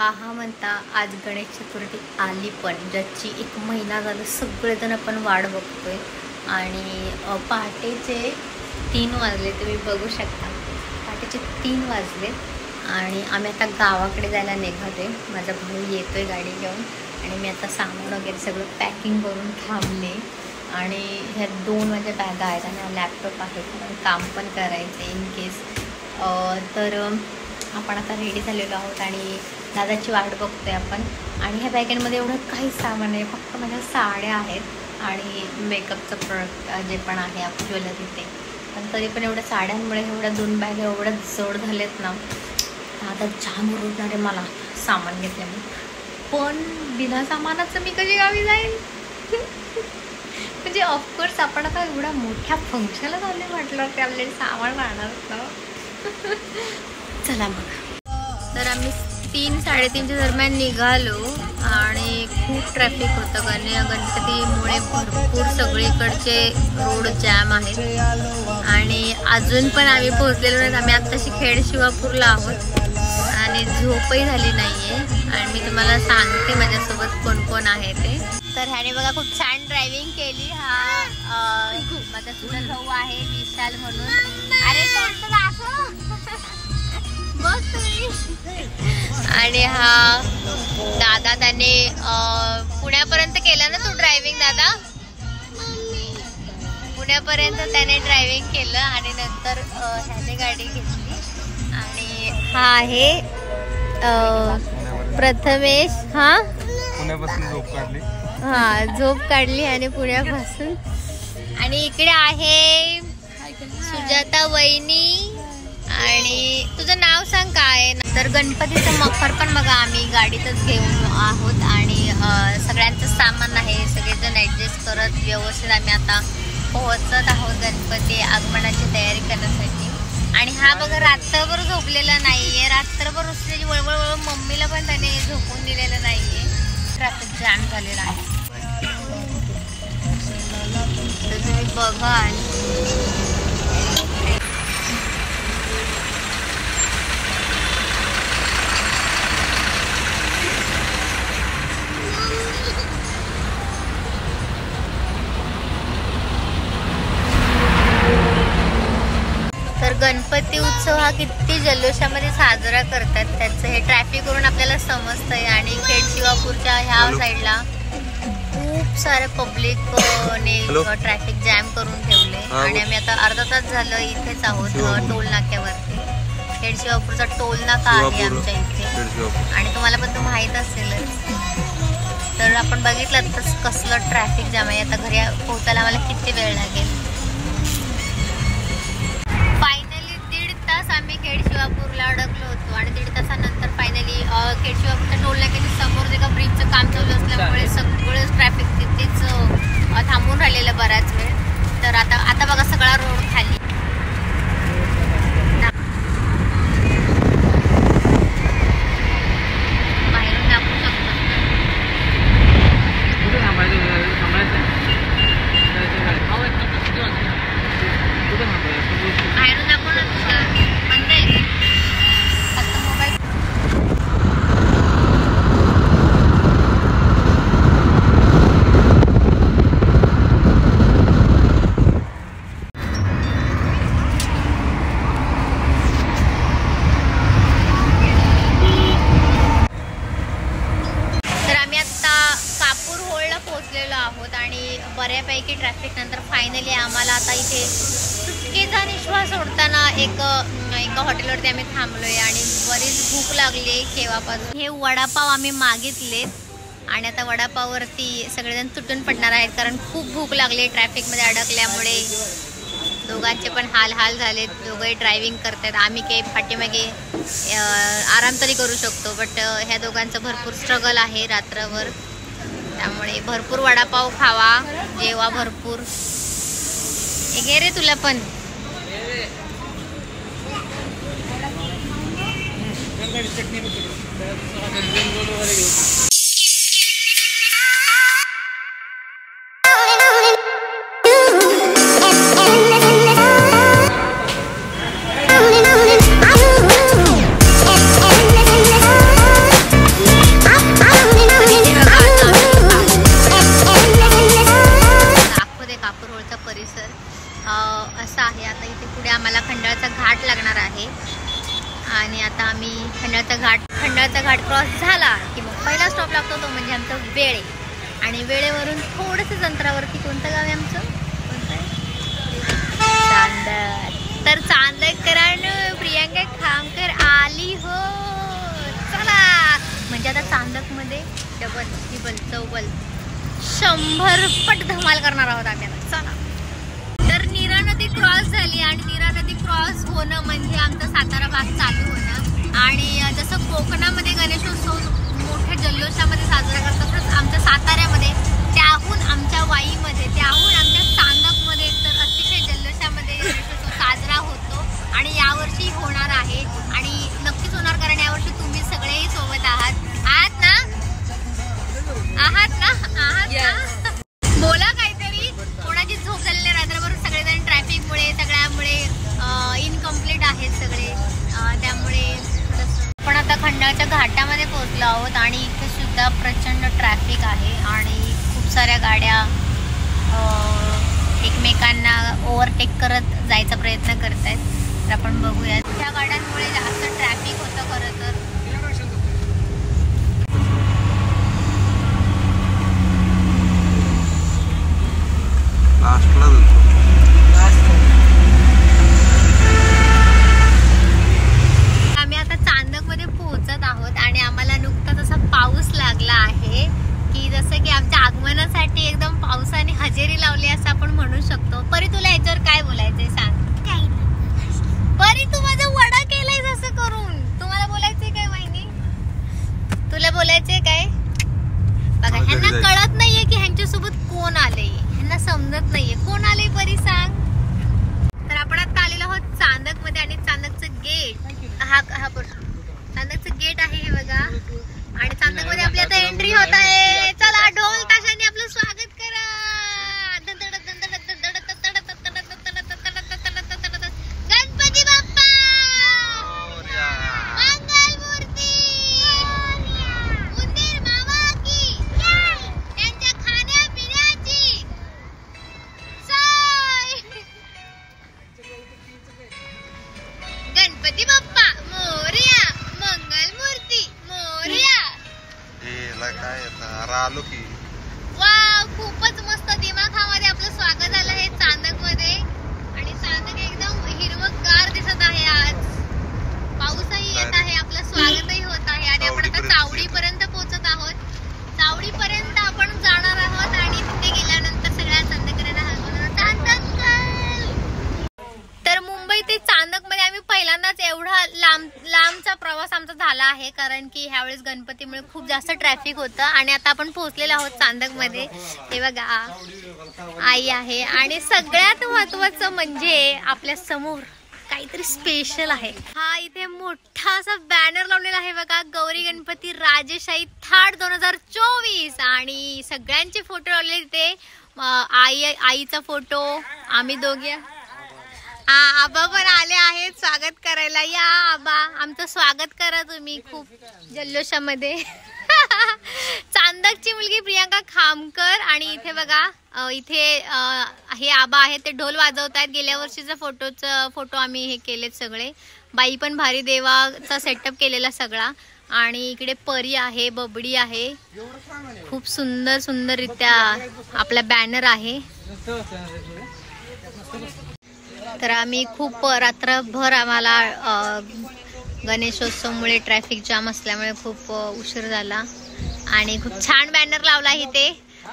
हा म्हणता आज गणेश चतुर्थी आली, पण ज्याची 1 महिना झालं सगळेजण आपण वाट बघतोय. आणि पहाटेचे 3 वाजले, तुम्ही बघू शकता. पहाटेचे 3 वाजले आणि आम्ही आता गावाकडे जायला निघालोय. माझा भाऊ येतोय गाडी घेऊन आणि मी आता सामान वगैरे सगळं पॅकिंग करून थांबले. आणि ह्या 2 माझ्या बॅगा आहेत आणि हा लॅपटॉप आहे, कारण काम पण करायचं इन केस. तर आपण आता रेडी झालेलो आहोत आणि दादाची वाट बघतोय आपण. आणि ह्या बॅगेमध्ये एवढं काही सामान नाही, फक्त माझ्या साड्या आहेत आणि मेकअपचं प्रोडक्ट जे पण आहे आपली ज्वेलरी ते. पण तरी पण एवढ्या साड्यांमुळे एवढ्या 2 बॅग एवढ्या जड झालेत ना, दादा जाम ओरडणार आहे मला सामान घेतल्यामुळे. पण बिना सामानाचं मी कशी गावी जाईल? म्हणजे ऑफकोर्स आपण आता एवढ्या मोठ्या फंक्शनला चालले म्हटलं ते आपल्याला सामान राहणारच ना. चला मग. तर आम्ही 3-3:30च्या दरम्यान निघालो आणि खूप ट्रॅफिक होतं, कारण गणपतीमुळे भरपूर सगळीकडचे रोड जॅम आहेत. आणि अजून पण आम्ही पोहोचलेलो नाहीत. आम्ही आत्ताशी खेड शिवापूरला आहोत आणि झोपही झाली नाही आहे. आणि मी तुम्हाला सांगते माझ्यासोबत कोण कोण आहे ते. तर ह्याने बघा खूप छान ड्रायव्हिंग केली. हा माझा चुलत भाऊ आहे विशाल म्हणून. अरे आणि हा दादा, त्याने पुण्यापर्यंत केलं ना तू ड्रायव्हिंग दादा? पुण्यापर्यंत त्याने ड्रायव्हिंग केलं आणि नंतर ह्याने गाडी घेतली. आणि हा आहे प्रथमेश. हा पुण्यापासून झोप काढली. हा झोप काढली आणि पुण्यापासून. आणि इकडे आहे सुजाता वहिनी. आणि तुझं नाव सांग काय? तर गणपतीचं मखर पण बघा आम्ही गाडीतच घेऊन आहोत आणि सगळ्यांचं सामान आहे. सगळेजण ॲडजस्ट करत व्यवस्थित आम्ही आता पोहोचत आहोत गणपती आगमनाची तयारी करण्यासाठी. आणि हा बघा रात्रभर झोपलेला नाहीये, रात्रभर उसल्याची वळवळ मम्मीला पण त्याने झोपून दिलेलं नाहीये. ट्रॅफिक जॅम झालेला आहे. तर तुम्ही बघाल गणपती उत्सव हा किती जल्लोषामध्ये साजरा करतात त्याचं हे ट्रॅफिक वरून आपल्याला समजतंय. आणि खेड शिवापूरच्या ह्या साईडला खूप सारे पब्लिकने ट्रॅफिक जॅम करून ठेवले. आणि आम्ही आता अर्धा तास झालं इथेच आहोत टोल नाक्यावरती. खेड शिवापूरचा टोल नाका आहे आमच्या इथे आणि तुम्हाला पण तो माहीत असेलच. तर आपण बघितलं कसलं ट्रॅफिक जॅम आहे. आता घरी पोहोचायला आम्हाला किती वेळ लागेल. आम्ही खेड शिवापूरला अडकलो होतो आणि 1.5 तासानंतर फायनली खेड शिवापूरच्या टोल नाक्याच्या समोर जे का ब्रिजचं काम चालू असल्यामुळे सगळं ट्रॅफिक तिथेच थांबून राहिलेलं बराच वेळ. तर आता बघा सगळा रोड खाली. बाहेरून दाखवू शकतो बाहेरून दाखवू ना बंद आहे फक्त मोबाईल. तर आम्ही आता कापूर होळला पोहोचलेलो आहोत आणि बऱ्यापैकी ट्रॅफिक नंतर फायनली आम्हाला आता इथे सुटकेचा निश्वास सोडताना एका हॉटेलवरती आम्ही थांबलोय आणि बरीच भूक लागली केव्हापासून. हे वडापाव आम्ही मागितलेत आणि आता वडापाववरती सगळेजण तुटून पडणार आहेत, कारण खूप भूक लागली ट्रॅफिकमध्ये अडकल्यामुळे. दोघांचे पण हाल झालेत. दोघंही ड्रायव्हिंग करतात. आम्ही काही पाठीमागे आराम तरी करू शकतो, बट ह्या दोघांचं भरपूर स्ट्रगल आहे रात्रभर. त्यामुळे भरपूर वडापाव खावा, जेवा भरपूर. घे रे तुला पण. खंडाळचा घाट क्रॉस झाला की मग पहिला स्टॉप लागतो तो म्हणजे आमचा वेळे. आणि वेळेवरून थोडंसं अंतरावरती कोणतं गाव आहे आमचं? चांदक. तर चांदकरांनो प्रियांका खामकर आली हो. चला म्हणजे आता चांदकमध्ये डबल टिबल चौबल 100 पट धमाल करणार आहोत आम्ही आता. चला. तर नीरा नदी क्रॉस झाली आणि नीरा नदी क्रॉस होणं म्हणजे आमचा सातारा भाग चालू होणं. आणि जसं कोकणामध्ये गणेशोत्सव मोठ्या जल्लोषामध्ये साजरा करतात तसंच आमच्या साताऱ्यामध्ये त्याहून आमच्या वाईमध्ये त्याहून आमच्या चांदकमध्ये तर अतिशय जल्लोषामध्ये गणेशोत्सव साजरा होतो. आणि यावर्षी होणार आहे आणि नक्कीच होणार कारण यावर्षी तुम्ही सगळेही सोबत आहात ना. बोला काहीतरी. कोणाची झोप झालेली रात्रभर सगळेजण ट्रॅफिकमुळे सगळ्यामुळे इनकम्प्लीट आहेत सगळे. त्यामुळे आपण आता खंडाळच्या घाटामध्ये पोहोचलो आहोत आणि इथे सुद्धा प्रचंड ट्रॅफिक आहे आणि खूप साऱ्या गाड्या एकमेकांना ओव्हरटेक करत जायचा प्रयत्न करत आहेत. तर आपण बघूया. त्या गाड्यांमुळे जास्त ट्रॅफिक होतं खरं तर. आम्ही आता चांदकमध्ये पोहोचत आहोत आणि आम्हाला नुकताच असा पाऊस लागला आहे की जसं की आमच्या आगमनासाठी एकदम पावसाने हजेरी लावली असं आपण म्हणू शकतो. परी तुला याच्यावर काय बोलायचंय सांग. परी तू माझा वडा केलाय असं करून. तुम्हाला बोलायचंय काय वहिनी? तुला बोलायचंय काय? बघा ह्यांना कळत नाहीये की ह्यांच्यासोबत कोण आले. ह्यांना समजत नाहीये कोण आले. परी सांग. तर आपण आता आलेलो आहोत चांदक मध्ये आणि चांदकचं गेट चांदकचं गेट आहे हे बघा. आणि चांदक मध्ये आपली आता एंट्री होत आहे. चला ढोल ताशाने आपलं स्वागत करा. गणपती बाप्पा मंगल मूर्ती उंदीर मामा की त्यांच्या खाण्या पिण्याची सोय. गणपती बाप्पा मोरया मंगल मूर्ती मोरया. काय आलो की वाव खूपच मस्त दिमाखामध्ये आपलं स्वागत झालं आहे चांदक मध्ये. आणि चांदक एकदम हिरवगार दिसत आहे. आज पाऊसही येत आहे आपलं स्वागतही होत आहे. आणि आपण आता चावडीपर्यंत पोहोचत आहोत. चावडीपर्यंत आपण जाणार आहोत आणि तिथे गेल्यानंतर सगळ्या चांदकऱ्यांना तर मुंबई ते चांदक मध्ये आम्ही पहिल्यांदाच एवढा लांबचा प्रवास आमचा झाला आहे कारण की ह्यावेळेस गणपतीमुळे खूप जास्त ट्रॅफिक होतं. आणि आता आपण पोहोचलेलो आहोत चांदक मध्ये. हे बघा आई आहे आणि सगळ्यात महत्वाचं म्हणजे आपल्या समोर काहीतरी स्पेशल आहे. हा इथे मोठा असा बॅनर लावलेला आहे बघा. गौरी गणपती राजेशाही थाट 2024 आणि सगळ्यांचे फोटो लावले तिथे. आईचा फोटो आम्ही दोघे. आबा पण आले आहेत स्वागत करायला. या आबा आमचं स्वागत करा तुम्ही खूप जल्लोषामध्ये. चांदकची मुलगी प्रियांका खामकर. आणि इथे बघा इथे हे आबा आहेत ते ढोल वाजवत आहेत. गेल्या वर्षीचा फोटो आम्ही हे केलेत सगळे. बाई पण भारी देवाचा सेटअप केलेला सगळा. आणि इकडे परी आहे बबडी आहे. खूप सुंदर सुंदररित्या आपला बॅनर आहे. तर आम्ही खूप रात्रभर आम्हाला गणेशोत्सवमुळे ट्रॅफिक जाम असल्यामुळे खूप उशीर झाला आणि खूप छान बॅनर लावला इथे.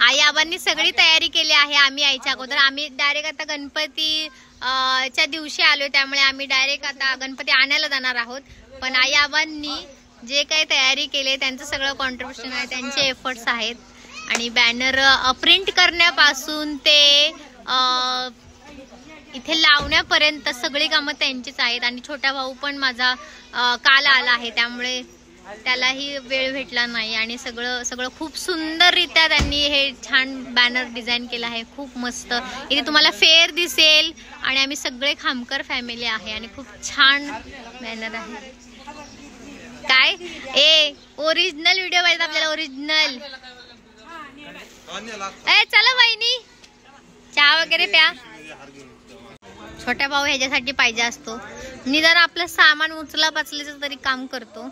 आई आबांनी सगळी तयारी केली आहे. आम्ही यायच्या अगोदर आम्ही डायरेक्ट आता गणपती च्या दिवशी आलो त्यामुळे आम्ही डायरेक्ट आता गणपती आणायला जाणार आहोत. पण आई आबांनी जे काही तयारी केली त्यांचं सगळं कॉन्ट्रीब्युशन आहे. त्यांचे एफर्ट्स आहेत. आणि बॅनर प्रिंट करण्यापासून ते इथे लावण्यापर्यंत सगळी कामं त्यांचीच आहेत. आणि छोटा भाऊ पण माझा काल आला आहे त्यामुळे त्यालाही वेळ भेटला नाही. आणि सगळं खूप सुंदररित्या त्यांनी हे छान बॅनर डिझाईन केलं आहे. खूप मस्त. इथे तुम्हाला फेअर दिसेल आणि आम्ही सगळे खामकर फॅमिली आहे आणि खूप छान बॅनर आहे. काय ओरिजिनल व्हिडिओ पाहिजे आपल्याला. ओरिजिनल. चला वहिनी चहा वगैरे प्या. छोटा भाऊ ह्याच्यासाठी पाहिजे असतो. निदान आपलं सामान उचला पाचल्याचं तरी काम करतो.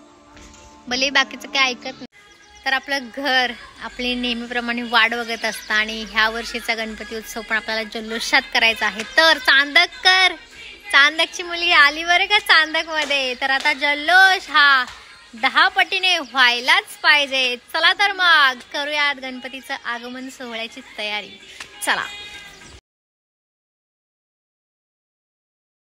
भले बाकीचं काय ऐकत नाही. तर आपलं घर आपली नेहमीप्रमाणे वाट बघत असतं आणि ह्या वर्षीचा गणपती उत्सव पण आपल्याला जल्लोषात करायचा आहे. तर चांदकची मुलगी आली बरं का चांदकमध्ये. तर आता जल्लोष हा 10 पटीने व्हायलाच पाहिजे. चला तर मग करूयात गणपतीचं आगमन सोहळ्याची तयारी. चला.